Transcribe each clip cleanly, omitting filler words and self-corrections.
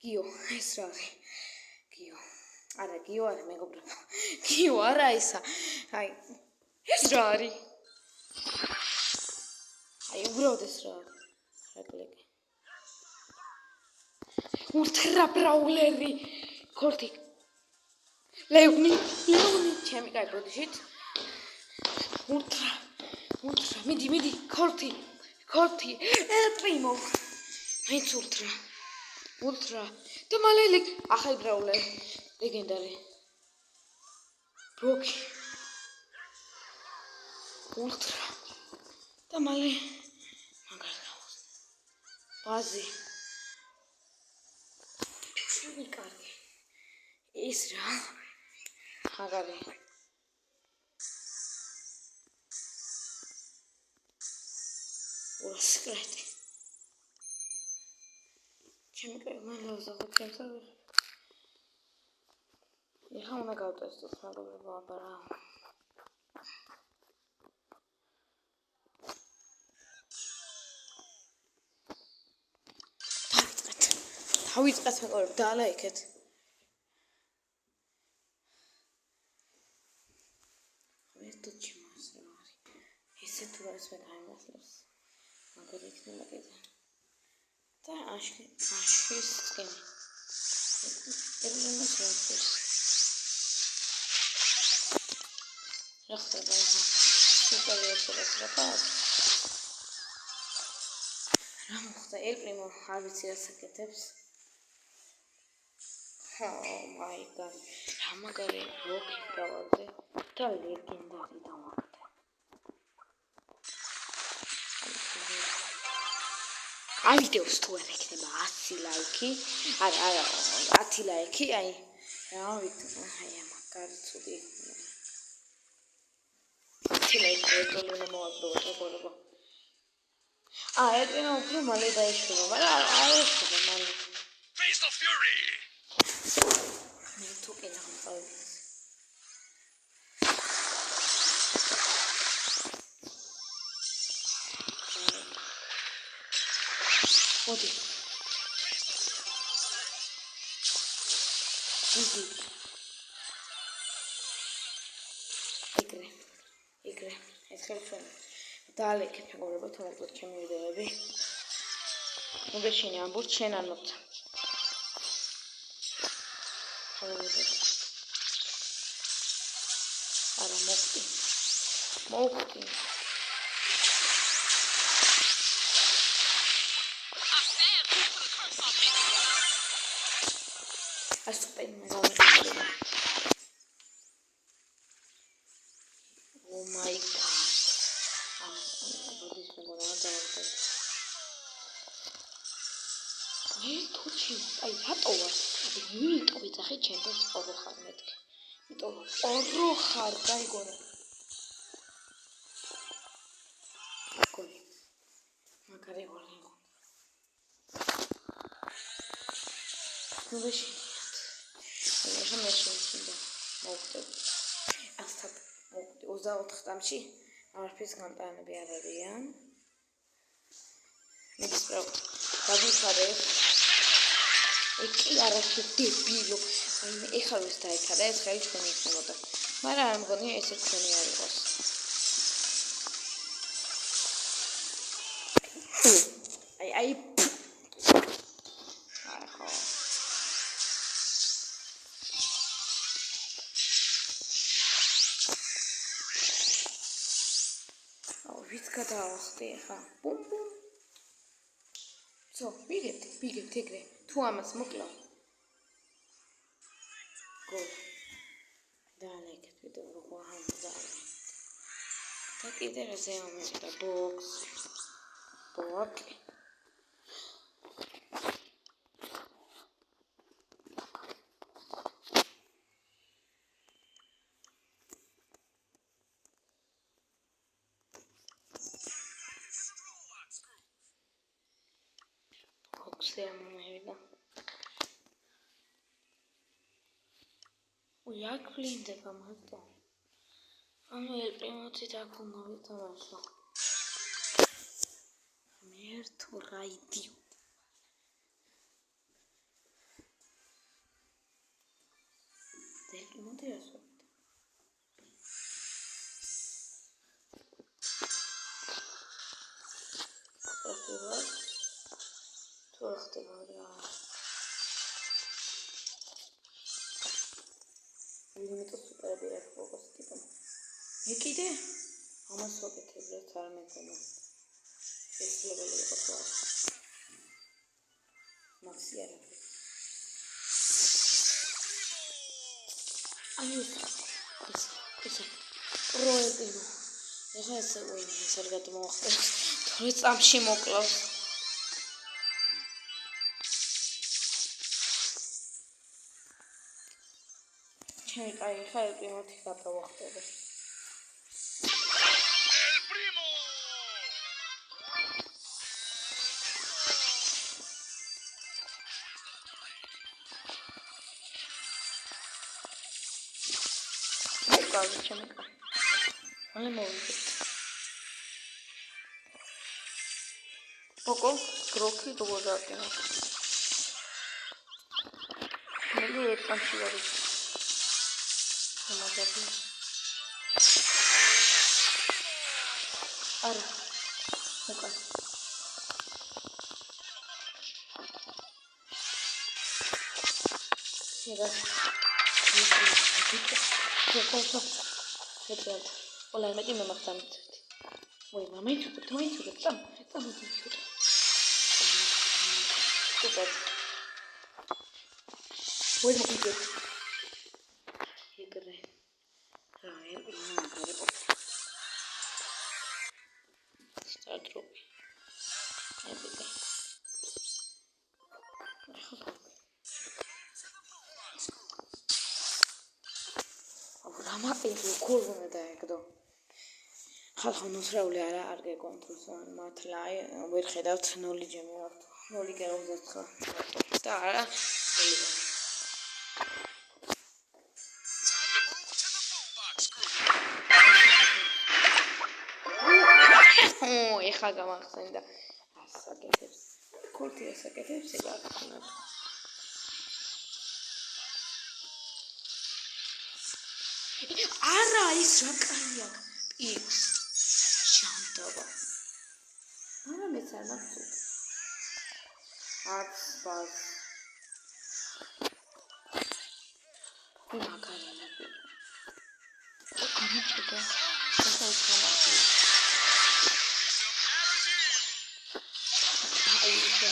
გიო, ეს რა არის? გიო. არა, გიო არა, მეგობრებო. გიო არა ისა. აი, ეს რა არის? აი, უბრალოდ ეს რა არის? რაკლეკი. ულტრა ბრაულერი. ქორთი. ლეონი, ჩემი კაი ბოდიშით. ულტრა, მიდი, ქორთი. ელპრიმო. მაინც ულტრა. და მალე ახალ ბრაულერი. ლეგენდარი. ბროკი. ულტრა. და მალე მაგარი. ბაზი. შევი კარგი. ეს რა? მაგარი. ურასკრეთი. ჩემი კაი მალე ჩემს არ ეხა უნდა გავტესტოთ მეგობრებო აბა რა. დავიწყეთ მეგობრებო დაალაიქეთ. ვერტო ჩემს რა არის. ესე თუ არის მე გამასლებს. მაგარი იქნება კიდე. და აშის წკენი. ეროვნულ სპორტს. რა ხდება ახლა? სუპერიორს რაკაც. რა მოხდა? ელპრიმო არ ვიცი რა საკეთებს. Oh my god. რა მაგარი როკი გავარდე და ლეგენდარი დავაგდე. აი ვიდეოს თუ არ ექნება 100 ლაიქი, არა 10 ლაიქი, აი რა ვიცი, აი მაგარი ცუდი იქნება. 10 ლაიქი ეწოლინა მოაგდოთ მეგობრებო. ეტყვი უფრო მალე დაიშვება, მაგრამ არ ეშობა მალე. Face of fury. მე თუ კიდე გამწავედი. მოდი. იგრე. ეს ხელშენ. დაალექეთ მეგობრებო, თუმცა ჩემი ვიდეოები. მოგეშინე ამბობ შენ არ მოწ. არა მოვკდი. ასპენ მეგობრებო. Oh my god. ბოდიშ მეგობრებო დავაგდე. თუჩი, აი რატო ვარ? იმიტომ ვიძახე ჩემთვის ორო ხარ მეთქე. იმიტომ ორო ხარ გაიგონე. გონი. მაგარი ვარ იყო. ნუში. ახლა მე შეიძლება მოვხდე. ასთან 24 წამში არაფრის გამტანები არ არიან. მისწრაფ. დაგიხარეს. ეკი არაფერი დებილო. აი ეხლა ის დაიქარა ეს ხელი თქვენი იქნებოდა. მაგრამ არ მგონია ესე თქვენი არ იყოს. აი ხო. ვიც გადავახტი ახლა. ბუმ. So, ბიგეთ ეგრე. თუ ამას მოკლავ. გო. დაალექეთ ვიდეო როგორ ამბდა. და კიდე რაზე ამერდა ბოქს. ბოქი. ბოქსი ამოვიდა. Jak blindę to. Mamy elprimoti tak unowi to weszło. Miertu rajdiu. მოდი ასე. ხდება. თუ რა ხდება რა. ლიმინიტოს სუპერები რა ფოკუს ტიპა. მე კიდე ამას ვაკეთებთ არ მეკონა. ეს ლეველი იყო ხო. მაქსი არა. აი ეს პროექტი. ეხლა ეს არ გადმოახტენს. თორე წამში მოკლავს. ჩემი კაი ხა ელპრიმოთი გადავახტები. კაი ჩემი კაი. აი მოვიდეთ. ოკო, გროქი როგორ დაკენა. მე ერთანში ვარ. მაგარი. არა. ოკა. შეიძლება. შეიძლება. Ola მე მე მაგდამით. ვაი, მამეჩუდა, თოიჩუდა, წამოჩუდა. Super. Voy a poner. ¿Qué crees? A ver, no, Start drop. Ahora más el curvo me da esto. ხალხონოს რაული არ გეკონტროლს მართლა ვერ ხედავთ 0 ჯემი ვართ 0.29 და არა ეხა გამახსენდა ასაკეთებს კულტი ასაკეთებს ეგ არ ხონად არა ის რა კაია პიქს Şantaba. Ara mesela nasıl? At bas. Bu makarna bu. Ama çıktı. Nasıl çıkamak? Ay işte.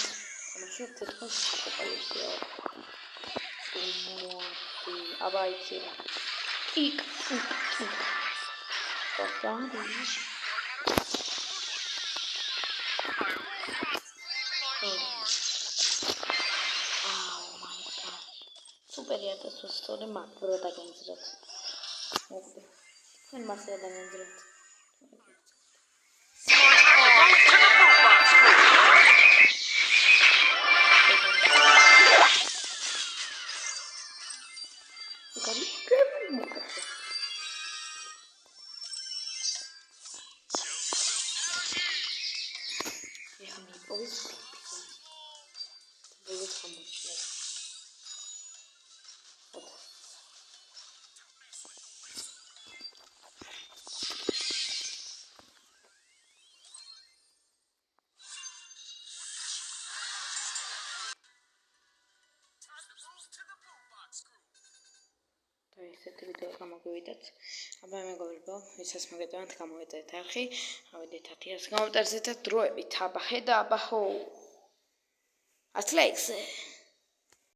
Ama şu telefon kapalıyor. Abaytı. İlk. Bakalım. Superior to story macro da genzrat. Mogbe. Sen masaya da genzrat. Ukari kevin mokase. Yani o yüz böyle kamuçlar. ესეთი ვიდეო გამოვიდეთ. აბა მეგობრებო, ვისაც მოგეწონათ გამოვიდეთ არხი, ავიდეთ 1000 კომენტარზე და დროებით აბა ხედა აბა ხო. 10 ლაიქზე.